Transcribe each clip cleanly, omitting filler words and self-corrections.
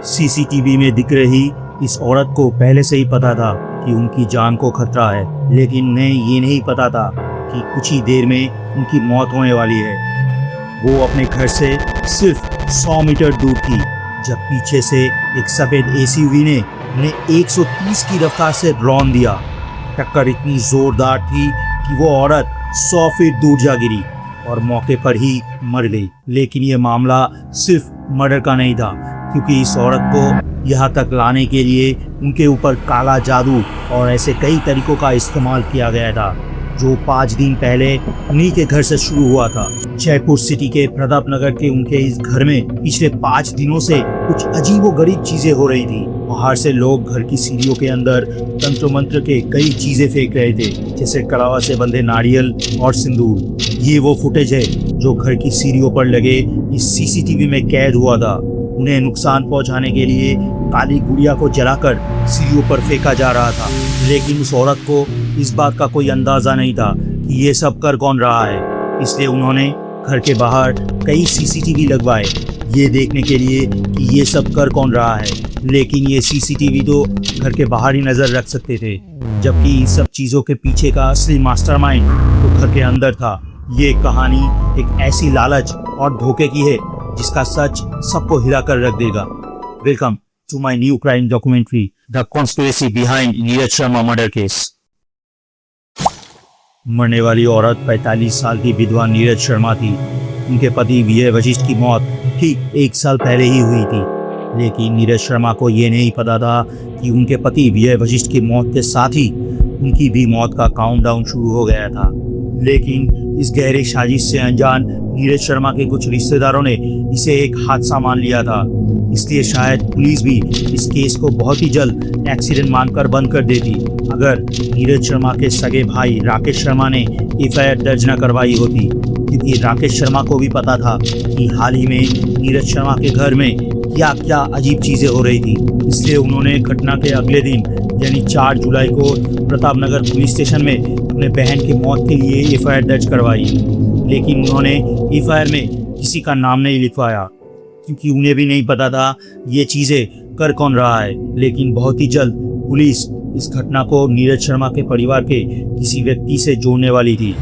CCTV में दिख रही इस औरत को पहले से ही पता था कि उनकी जान को खतरा है, लेकिन उन्हें ये नहीं पता था कि कुछ ही देर में उनकी मौत होने वाली है। वो अपने घर से सिर्फ 100 मीटर दूर थी जब पीछे से एक सफेद एसयूवी ने उन्हें 130 की रफ्तार से रौंद दिया। टक्कर इतनी जोरदार थी कि वो औरत 100 फीट दूर जा गिरी और मौके पर ही मर गई। लेकिन ये मामला सिर्फ मर्डर का नहीं था, क्योंकि इस औरत को यहाँ तक लाने के लिए उनके ऊपर काला जादू और ऐसे कई तरीकों का इस्तेमाल किया गया था जो 5 दिन पहले उन्हीं के घर से शुरू हुआ था। जयपुर सिटी के प्रताप नगर के उनके इस घर में पिछले 5 दिनों से कुछ अजीबोगरीब चीजें हो रही थी। बाहर से लोग घर की सीढ़ियों के अंदर तंत्र मंत्र के कई चीजें फेंक रहे थे, जैसे कड़ावा से बंधे नारियल और सिंदूर। ये वो फुटेज है जो घर की सीढ़ियों पर लगे इस सीसीटीवी में कैद हुआ था। उन्हें नुकसान पहुंचाने के लिए काली गुड़िया को जलाकर सीढ़ियों पर फेंका जा रहा था, लेकिन उस औरत को इस बात का कोई अंदाजा नहीं था कि ये सब कर कौन रहा है। इसलिए उन्होंने घर के बाहर कई सीसीटीवी लगवाए ये देखने के लिए कि ये सब कर कौन रहा है। लेकिन ये सीसीटीवी तो घर के बाहर ही नजर रख सकते थे, जबकि इन सब चीज़ों के पीछे का असली मास्टरमाइंड तो घर के अंदर था। ये कहानी एक ऐसी लालच और धोखे की है जिसका सच सबको हिला कर रख देगा। Welcome to my new crime documentary, the conspiracy behind Neeraj Sharma murder case. मरने वाली औरत 45 साल की विधवा नीरज शर्मा थी। उनके पति विजय वशिष्ठ की मौत ठीक 1 साल पहले ही हुई थी, लेकिन नीरज शर्मा को ये नहीं पता था कि उनके पति विजय वशिष्ठ की मौत के साथ ही उनकी भी मौत का काउंटडाउन शुरू हो गया था। लेकिन इस गहरी साजिश से अनजान नीरज शर्मा के कुछ रिश्तेदारों ने इसे एक हादसा मान लिया था। इसलिए शायद पुलिस भी इस केस को बहुत ही जल्द एक्सीडेंट मानकर बंद कर देती अगर नीरज शर्मा के सगे भाई राकेश शर्मा ने एफआईआर दर्ज न करवाई होती, क्योंकि राकेश शर्मा को भी पता था कि हाल ही में नीरज शर्मा के घर में क्या क्या अजीब चीज़ें हो रही थी। इसलिए उन्होंने घटना के अगले दिन यानी 4 जुलाई को प्रताप नगर पुलिस स्टेशन में अपने बहन की मौत के लिए एफआईआर दर्ज करवाई। लेकिन उन्होंने एफआईआर में किसी का नाम नहीं लिखवाया, क्योंकि उन्हें भी नहीं पता था ये चीज़ें कर कौन रहा है। लेकिन बहुत ही जल्द पुलिस इस घटना को नीरज शर्मा के परिवार के किसी व्यक्ति से जोड़ने वाली थी।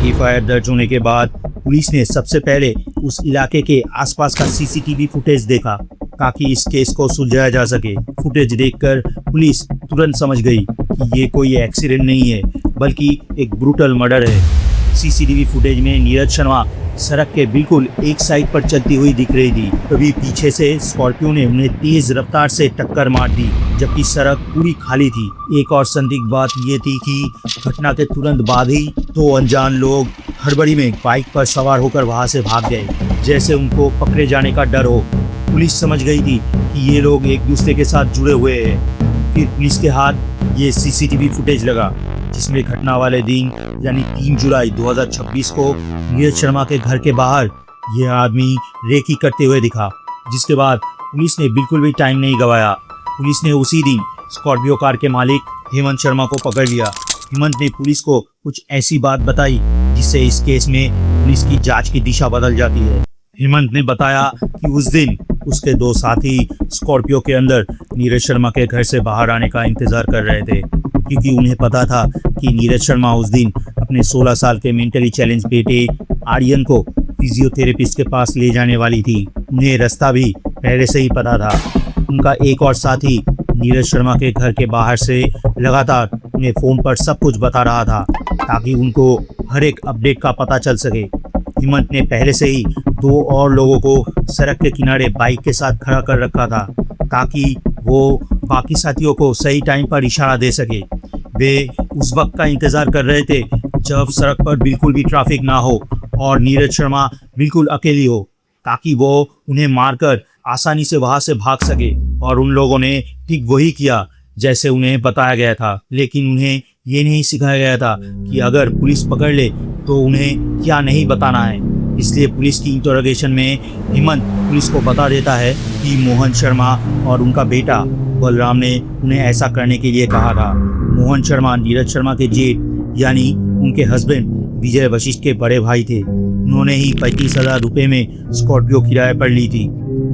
एफआईआर दर्ज होने के बाद पुलिस ने सबसे पहले उस इलाके के आसपास का सीसीटीवी फुटेज देखा ताकि इस केस को सुलझाया जा सके। फुटेज देखकर पुलिस तुरंत समझ गई कि ये कोई एक्सीडेंट नहीं है, बल्कि एक ब्रूटल मर्डर है। सीसीटीवी फुटेज में नीरज शर्मा सड़क के बिल्कुल एक साइड पर चलती हुई दिख रही थी। तभी पीछे से स्कॉर्पियो ने उन्हें तेज रफ्तार से टक्कर मार दी, जबकि सड़क पूरी खाली थी। एक और संदिग्ध बात ये थी कि घटना के तुरंत बाद ही 2 अनजान लोग हड़बड़ी में बाइक पर सवार होकर वहां से भाग गए, जैसे उनको पकड़े जाने का डर हो। पुलिस समझ गई थी कि ये लोग एक दूसरे के साथ जुड़े हुए हैं। फिर पुलिस के हाथ ये सीसीटीवी फुटेज लगा, जिसमें घटना वाले दिन यानी 3 जुलाई 2026 को नीरज शर्मा के घर के बाहर यह आदमी रेकी करते हुए दिखा। जिसके बाद पुलिस ने बिल्कुल भी टाइम नहीं गवाया। पुलिस ने उसी दिन स्कॉर्पियो कार के मालिक हेमंत शर्मा को पकड़ लिया। हेमंत ने पुलिस को कुछ ऐसी बात बताई जिससे इस केस में पुलिस की जांच की दिशा बदल जाती है। हेमंत ने बताया कि उस दिन उसके 2 साथी स्कॉर्पियो के अंदर नीरज शर्मा के घर से बाहर आने का इंतजार कर रहे थे, क्योंकि उन्हें पता था कि नीरज शर्मा उस दिन अपने 16 साल के मेंटली चैलेंज बेटे आर्यन को फिजियोथेरेपिस्ट के पास ले जाने वाली थी। उन्हें रास्ता भी पहले से ही पता था। उनका एक और साथी नीरज शर्मा के घर के बाहर से लगातार उन्हें फ़ोन पर सब कुछ बता रहा था ताकि उनको हर एक अपडेट का पता चल सके। हेमंत ने पहले से ही 2 और लोगों को सड़क के किनारे बाइक के साथ खड़ा कर रखा था ताकि वो बाकी साथियों को सही टाइम पर इशारा दे सके। वे उस वक्त का इंतज़ार कर रहे थे जब सड़क पर बिल्कुल भी ट्रैफिक ना हो और नीरज शर्मा बिल्कुल अकेली हो, ताकि वो उन्हें मारकर आसानी से वहाँ से भाग सके। और उन लोगों ने ठीक वही किया जैसे उन्हें बताया गया था। लेकिन उन्हें ये नहीं सिखाया गया था कि अगर पुलिस पकड़ ले तो उन्हें क्या नहीं बताना है। इसलिए पुलिस की इंटरोगेशन में हेमंत पुलिस को बता देता है कि मोहन शर्मा और उनका बेटा बलराम ने उन्हें ऐसा करने के लिए कहा था। मोहन शर्मा नीरज शर्मा के जेठ यानी उनके हस्बैंड विजय वशिष्ठ के बड़े भाई थे। उन्होंने ही 35,000 रुपये में स्कॉर्पियो किराए पर ली थी।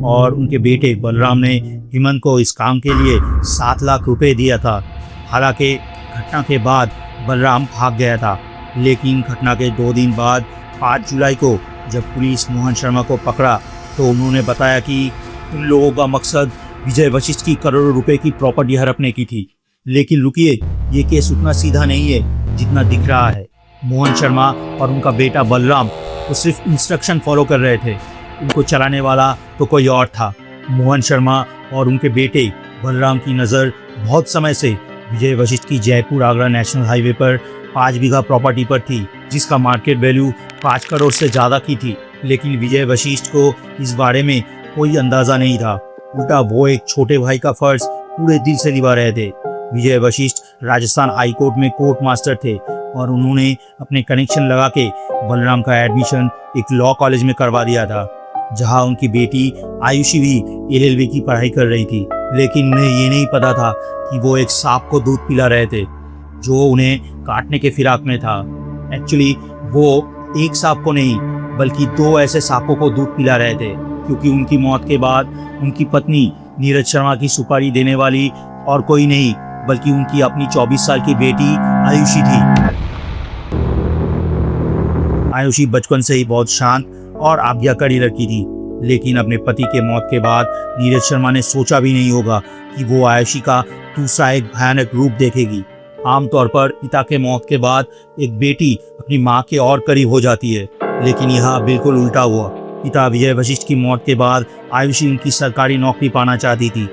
और उनके बेटे बलराम ने हेमंत को इस काम के लिए 7 लाख रुपए दिया था। हालांकि घटना के बाद बलराम भाग गया था, लेकिन घटना के 2 दिन बाद 5 जुलाई को जब पुलिस मोहन शर्मा को पकड़ा तो उन्होंने बताया कि उन लोगों का मकसद विजय वशिष्ठ की करोड़ों रुपए की प्रॉपर्टी हड़पने की थी। लेकिन रुकिए, ये केस उतना सीधा नहीं है जितना दिख रहा है। मोहन शर्मा और उनका बेटा बलराम वो सिर्फ इंस्ट्रक्शन फॉलो कर रहे थे, उनको चलाने वाला तो कोई और था। मोहन शर्मा और उनके बेटे बलराम की नज़र बहुत समय से विजय वशिष्ठ की जयपुर आगरा नेशनल हाईवे पर 5 बीघा प्रॉपर्टी पर थी, जिसका मार्केट वैल्यू 5 करोड़ से ज़्यादा की थी। लेकिन विजय वशिष्ठ को इस बारे में कोई अंदाज़ा नहीं था। उल्टा वो एक छोटे भाई का फर्ज पूरे दिल से निभा रहे थे। विजय वशिष्ठ राजस्थान हाई कोर्ट में कोर्ट मास्टर थे और उन्होंने अपने कनेक्शन लगा के बलराम का एडमिशन एक लॉ कॉलेज में करवा दिया था, जहां उनकी बेटी आयुषी भी LLB की पढ़ाई कर रही थी। लेकिन उन्हें ये नहीं पता था कि वो एक सांप को दूध पिला रहे थे जो उन्हें काटने के फिराक में था। एक्चुअली वो एक सांप को नहीं बल्कि 2 ऐसे सांपों को दूध पिला रहे थे, क्योंकि उनकी मौत के बाद उनकी पत्नी नीरज शर्मा की सुपारी देने वाली और कोई नहीं बल्कि उनकी अपनी 24 साल की बेटी आयुषी थी। आयुषी बचपन से ही बहुत शांत और आज्ञाकारी लड़की थी, लेकिन अपने पति के मौत के बाद नीरज शर्मा ने सोचा भी नहीं होगा कि वो आयुषी का दूसरा एक भयानक रूप देखेगी। आमतौर पर पिता के मौत के बाद एक बेटी अपनी माँ के और करीब हो जाती है, लेकिन यहाँ बिल्कुल उल्टा हुआ। पिता विजय वशिष्ठ की मौत के बाद आयुषी उनकी सरकारी नौकरी पाना चाहती थी।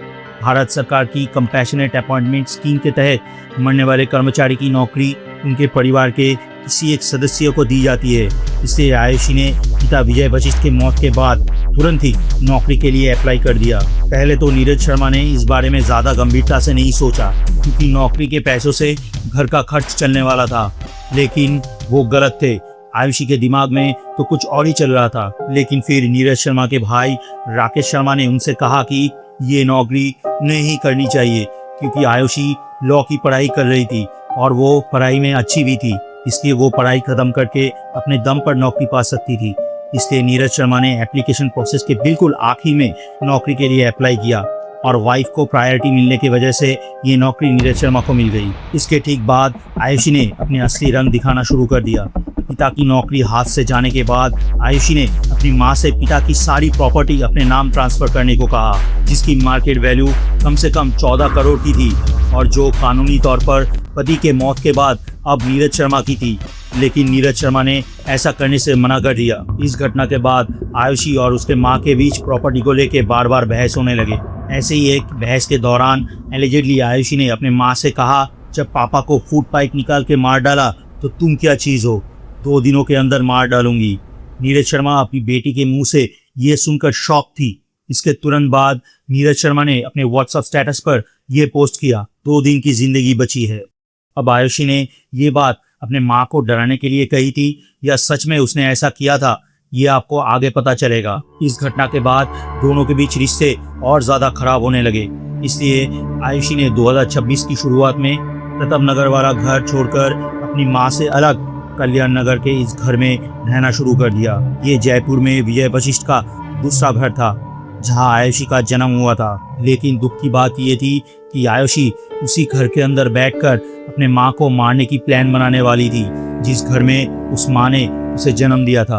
भारत सरकार की कंपैशनेट अपॉइंटमेंट स्कीम के तहत मरने वाले कर्मचारी की नौकरी उनके परिवार के किसी एक सदस्य को दी जाती है। इसलिए आयुषी ने पिता विजय वशिष्ठ की मौत के बाद तुरंत ही नौकरी के लिए अप्लाई कर दिया। पहले तो नीरज शर्मा ने इस बारे में ज़्यादा गंभीरता से नहीं सोचा, क्योंकि नौकरी के पैसों से घर का खर्च चलने वाला था। लेकिन वो गलत थे। आयुषी के दिमाग में तो कुछ और ही चल रहा था। लेकिन फिर नीरज शर्मा के भाई राकेश शर्मा ने उनसे कहा कि ये नौकरी नहीं करनी चाहिए, क्योंकि आयुषी लॉ की पढ़ाई कर रही थी और वो पढ़ाई में अच्छी भी थी, इसलिए वो पढ़ाई खत्म करके अपने दम पर नौकरी पा सकती थी। इसलिए नीरज शर्मा ने एप्लीकेशन प्रोसेस के बिल्कुल आखिर में नौकरी के लिए अप्लाई किया और वाइफ को प्रायोरिटी मिलने की वजह से ये नौकरी नीरज शर्मा को मिल गई। इसके ठीक बाद आयुषी ने अपने असली रंग दिखाना शुरू कर दिया। पिता की नौकरी हाथ से जाने के बाद आयुषी ने अपनी मां से पिता की सारी प्रॉपर्टी अपने नाम ट्रांसफर करने को कहा, जिसकी मार्केट वैल्यू कम से कम 14 करोड़ की थी और जो कानूनी तौर पर पति के मौत के बाद अब नीरज शर्मा की थी। लेकिन नीरज शर्मा ने ऐसा करने से मना कर दिया। इस घटना के बाद आयुषी और उसके मां के बीच प्रॉपर्टी को लेकर बार बार बहस होने लगे। ऐसे ही एक बहस के दौरान एलिजेडली आयुषी ने अपने मां से कहा, जब पापा को फूड पाइप निकाल के मार डाला तो तुम क्या चीज़ हो, 2 दिनों के अंदर मार डालूंगी। नीरज शर्मा अपनी बेटी के मुंह से ये सुनकर शॉक थी। इसके तुरंत बाद नीरज शर्मा ने अपने व्हाट्सएप स्टेटस पर यह पोस्ट किया, 2 दिन की जिंदगी बची है। अब आयुषी ने ये बात अपने माँ को डराने के लिए कही थी या सच में उसने ऐसा किया था, ये आपको आगे पता चलेगा। इस घटना के बाद दोनों के बीच रिश्ते और ज़्यादा खराब होने लगे। इसलिए आयुषी ने 2026 की शुरुआत में प्रताप नगर वाला घर छोड़कर अपनी माँ से अलग कल्याण नगर के इस घर में रहना शुरू कर दिया। ये जयपुर में विजय वशिष्ठ का दूसरा घर था, जहां आयुषी का जन्म हुआ था। लेकिन दुख की बात ये थी कि आयुषी उसी घर के अंदर बैठकर अपने माँ को मारने की प्लान बनाने वाली थी, जिस घर में उस माँ ने उसे जन्म दिया था।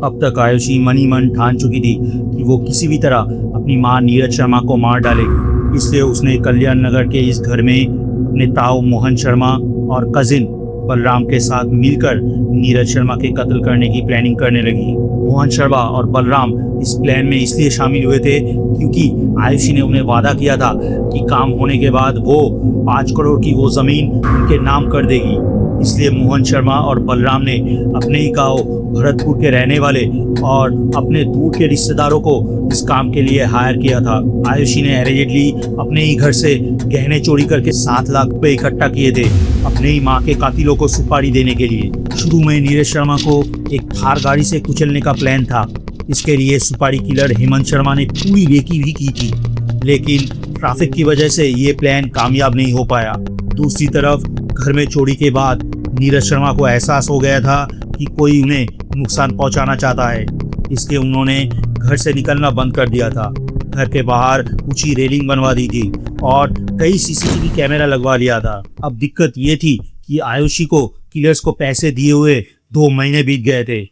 अब तक आयुषी मन ही मन ठान चुकी थी कि वो किसी भी तरह अपनी माँ नीरज शर्मा को मार डालेगी। इसलिए उसने कल्याण नगर के इस घर में अपने ताऊ मोहन शर्मा और कजिन बलराम के साथ मिलकर नीरज शर्मा के कत्ल करने की प्लानिंग करने लगी। मोहन शर्मा और बलराम इस प्लान में इसलिए शामिल हुए थे क्योंकि आयुषी ने उन्हें वादा किया था कि काम होने के बाद वो 5 करोड़ की वो जमीन उनके नाम कर देगी। इसलिए मोहन शर्मा और बलराम ने अपने ही गांव भरतपुर के रहने वाले और अपने दूर के रिश्तेदारों को इस काम के लिए हायर किया था। आयुषी ने एलिजेडली अपने ही घर से गहने चोरी करके 7 लाख रुपए इकट्ठा किए थे अपने ही माँ के कातिलों को सुपारी देने के लिए। शुरू में नीरज शर्मा को एक थार गाड़ी से कुचलने का प्लान था। इसके लिए सुपारी किलर हेमंत शर्मा ने पूरी रेकी भी की थी, लेकिन ट्रैफिक की वजह से ये प्लान कामयाब नहीं हो पाया। दूसरी तरफ घर में चोरी के बाद नीरज शर्मा को एहसास हो गया था कि कोई उन्हें नुकसान पहुंचाना चाहता है। इसलिए उन्होंने घर से निकलना बंद कर दिया था। घर के बाहर ऊंची रेलिंग बनवा दी थी और कई सीसीटीवी कैमरा लगवा लिया था। अब दिक्कत ये थी कि आयुषी को किलर्स को पैसे दिए हुए 2 महीने बीत गए थे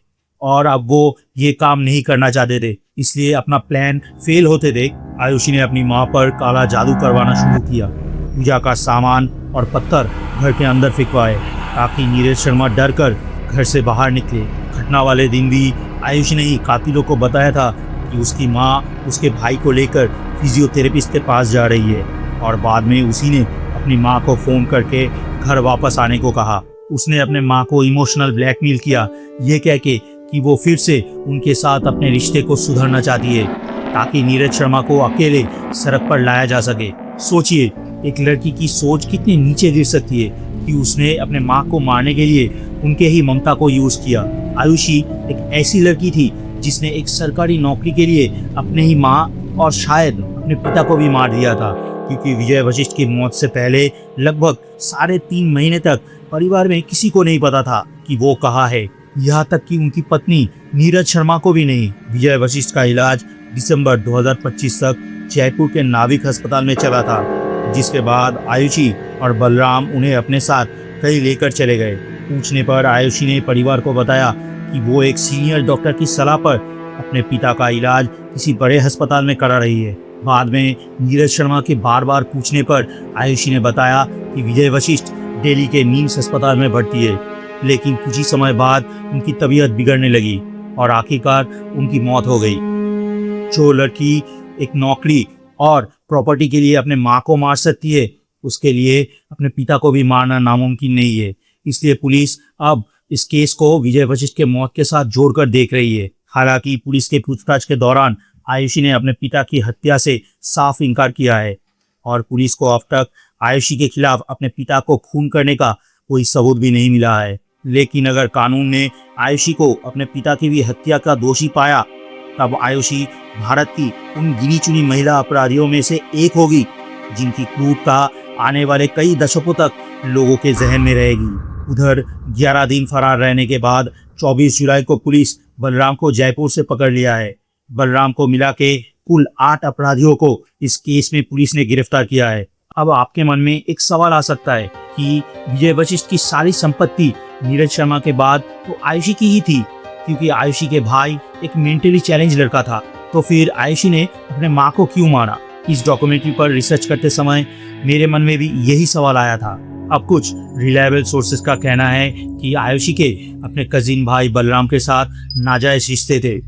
और अब वो ये काम नहीं करना चाहते थे। इसलिए अपना प्लान फेल होते देख आयुषी ने अपनी माँ पर काला जादू करवाना शुरू किया। पूजा का सामान और पत्थर घर के अंदर फिकवाए ताकि नीरज शर्मा डर कर घर से बाहर निकले। घटना वाले दिन भी आयुषी ने ही कातिलों को बताया था कि उसकी माँ उसके भाई को लेकर फिजियोथेरेपिस्ट के पास जा रही है और बाद में उसी ने अपनी माँ को फ़ोन करके घर वापस आने को कहा। उसने अपने माँ को इमोशनल ब्लैकमेल किया, ये कह के कि वो फिर से उनके साथ अपने रिश्ते को सुधारना चाहती है ताकि नीरज शर्मा को अकेले सड़क पर लाया जा सके। सोचिए एक लड़की की सोच कितनी नीचे गिर सकती है कि उसने अपने माँ को मारने के लिए उनके ही ममता को यूज़ किया। आयुषी एक ऐसी लड़की थी जिसने एक सरकारी नौकरी के लिए अपने ही माँ और शायद अपने पिता को भी मार दिया था, क्योंकि विजय वशिष्ठ की मौत से पहले लगभग 3.5 महीने तक परिवार में किसी को नहीं पता था कि वो कहाँ है, यहाँ तक कि उनकी पत्नी नीरज शर्मा को भी नहीं। विजय वशिष्ठ का इलाज दिसंबर 2025 तक जयपुर के नाविक अस्पताल में चला था, जिसके बाद आयुषी और बलराम उन्हें अपने साथ कहीं लेकर चले गए। पूछने पर आयुषी ने परिवार को बताया कि वो एक सीनियर डॉक्टर की सलाह पर अपने पिता का इलाज किसी बड़े अस्पताल में करा रही है। बाद में नीरज शर्मा के बार बार पूछने पर आयुषी ने बताया कि विजय वशिष्ठ दिल्ली के नीम्स अस्पताल में भर्ती है, लेकिन कुछ ही समय बाद उनकी तबीयत बिगड़ने लगी और आखिरकार उनकी मौत हो गई। जो लड़की एक नौकरी और प्रॉपर्टी के लिए अपने माँ को मार सकती है, उसके लिए अपने पिता को भी मारना नामुमकिन नहीं है। इसलिए पुलिस अब इस केस को विजय वशिष्ठ के मौत के साथ जोड़कर देख रही है। हालांकि पुलिस के पूछताछ के दौरान आयुषी ने अपने पिता की हत्या से साफ इनकार किया है और पुलिस को अब तक आयुषी के खिलाफ अपने पिता को खून करने का कोई सबूत भी नहीं मिला है। लेकिन अगर कानून ने आयुषी को अपने पिता की भी हत्या का दोषी पाया, तब आयुषी भारत की उन गिनी चुनी महिला अपराधियों में से एक होगी जिनकी क्रूरता आने वाले कई दशकों तक लोगों के जहन में रहेगी। उधर 11 दिन फरार रहने के बाद 24 जुलाई को पुलिस बलराम को जयपुर से पकड़ लिया है। बलराम को मिला के कुल 8 अपराधियों को इस केस में पुलिस ने गिरफ्तार किया है। अब आपके मन में एक सवाल आ सकता है कि विजय वशिष्ठ की सारी संपत्ति नीरज शर्मा के बाद तो आयुषी की ही थी, क्योंकि आयुषी के भाई एक मेंटली चैलेंज लड़का था, तो फिर आयुषी ने अपने माँ को क्यों मारा? इस डॉक्यूमेंट्री पर रिसर्च करते समय मेरे मन में भी यही सवाल आया था। अब कुछ रिलायबल सोर्सेज का कहना है कि आयुषी के अपने कजिन भाई बलराम के साथ नाजायज रिश्ते थे।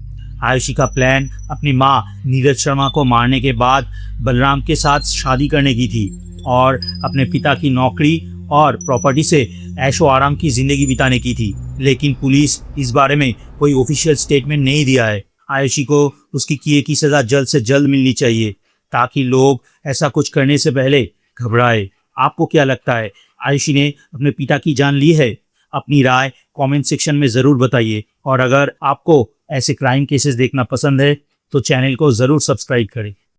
आयुषी का प्लान अपनी माँ नीरज शर्मा को मारने के बाद बलराम के साथ शादी करने की थी और अपने पिता की नौकरी और प्रॉपर्टी से ऐशो आराम की जिंदगी बिताने की थी। लेकिन पुलिस इस बारे में कोई ऑफिशियल स्टेटमेंट नहीं दिया है। आयुषी को उसकी किए की सज़ा जल्द से जल्द मिलनी चाहिए ताकि लोग ऐसा कुछ करने से पहले घबराए। आपको क्या लगता है, आयुषी ने अपने पिता की जान ली है? अपनी राय कमेंट सेक्शन में ज़रूर बताइए और अगर आपको ऐसे क्राइम केसेस देखना पसंद है तो चैनल को ज़रूर सब्सक्राइब करें।